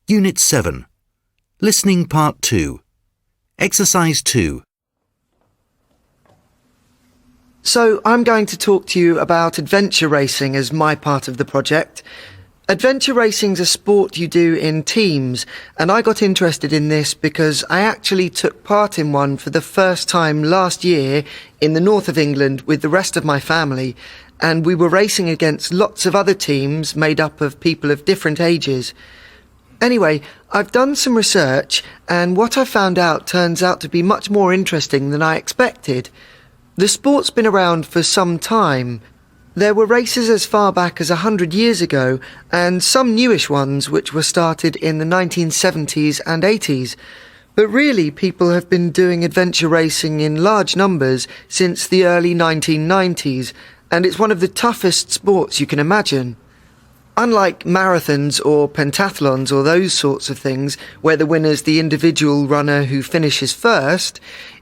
Unit 7. Listening Part 2. Exercise 2. So I'm going to talk to you about adventure racing as my part of the project. Adventure racing's a sport you do in teams, and I got interested in this because I actually took part in one for the first time last year in the north of England with the rest of my family, and we were racing against lots of other teams made up of people of different ages. Anyway, I've done some research, and what I found out turns out to be much more interesting than I expected. The sport's been around for some time. There were races as far back as 100 years ago, and some newish ones which were started in the 1970s and 80s. But really, people have been doing adventure racing in large numbers since the early 1990s, and it's one of the toughest sports you can imagine. Unlike marathons or pentathlons or those sorts of things, where the winner's the individual runner who finishes first,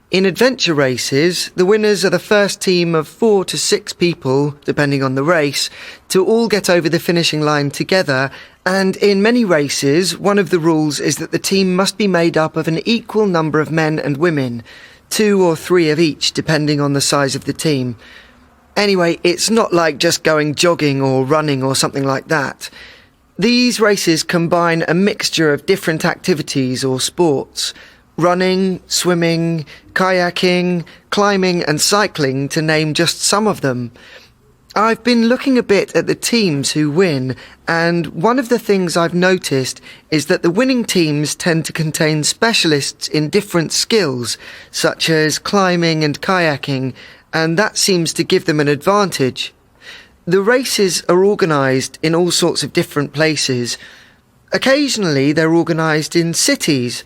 in adventure races, the winners are the first team of 4 to 6 people, depending on the race, to all get over the finishing line together, and in many races, one of the rules is that the team must be made up of an equal number of men and women, 2 or 3 of each, depending on the size of the team. Anyway, it's not like just going jogging or running or something like that. These races combine a mixture of different activities or sports: running, swimming, kayaking, climbing and cycling, to name just some of them. I've been looking a bit at the teams who win, and one of the things I've noticed is that the winning teams tend to contain specialists in different skills, such as climbing and kayaking, and that seems to give them an advantage. The races are organised in all sorts of different places. Occasionally they're organised in cities.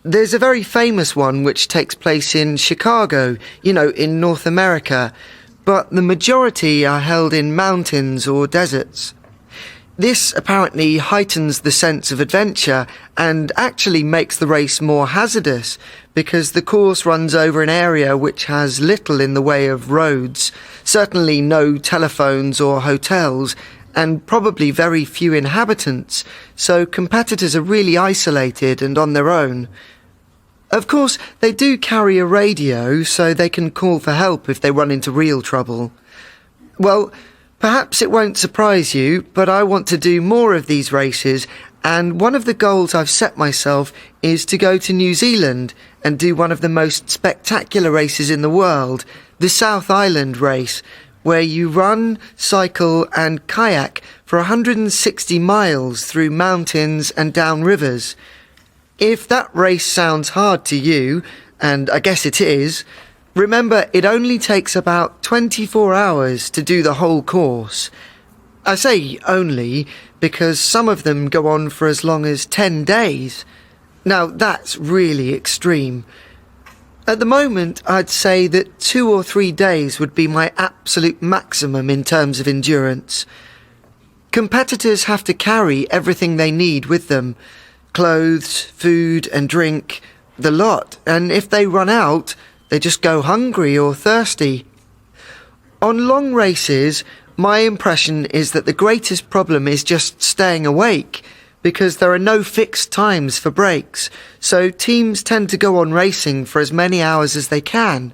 There's a very famous one which takes place in Chicago, in North America, but the majority are held in mountains or deserts. This apparently heightens the sense of adventure and actually makes the race more hazardous, because the course runs over an area which has little in the way of roads, certainly no telephones or hotels, and probably very few inhabitants, so competitors are really isolated and on their own. Of course, they do carry a radio, so they can call for help if they run into real trouble. Well, perhaps it won't surprise you, but I want to do more of these races, and one of the goals I've set myself is to go to New Zealand and do one of the most spectacular races in the world, the South Island race, where you run, cycle and kayak for 160 miles through mountains and down rivers. If that race sounds hard to you, and I guess it is, remember it only takes about 24 hours to do the whole course. I say only because some of them go on for as long as 10 days. Now that's really extreme. At the moment, I'd say that 2 or 3 days would be my absolute maximum in terms of endurance. Competitors have to carry everything they need with them: clothes, food and drink, the lot, and if they run out, they just go hungry or thirsty. On long races, my impression is that the greatest problem is just staying awake, because there are no fixed times for breaks, so teams tend to go on racing for as many hours as they can.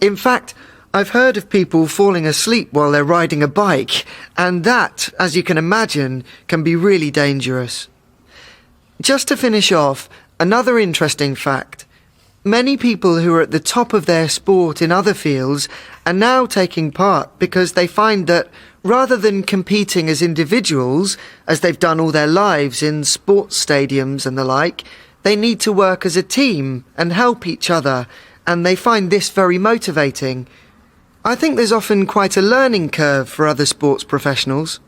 In fact, I've heard of people falling asleep while they're riding a bike, and that, as you can imagine, can be really dangerous. Just to finish off, another interesting fact: many people who are at the top of their sport in other fields are now taking part because they find that rather than competing as individuals, as they've done all their lives in sports stadiums and the like, they need to work as a team and help each other, and they find this very motivating. I think there's often quite a learning curve for other sports professionals.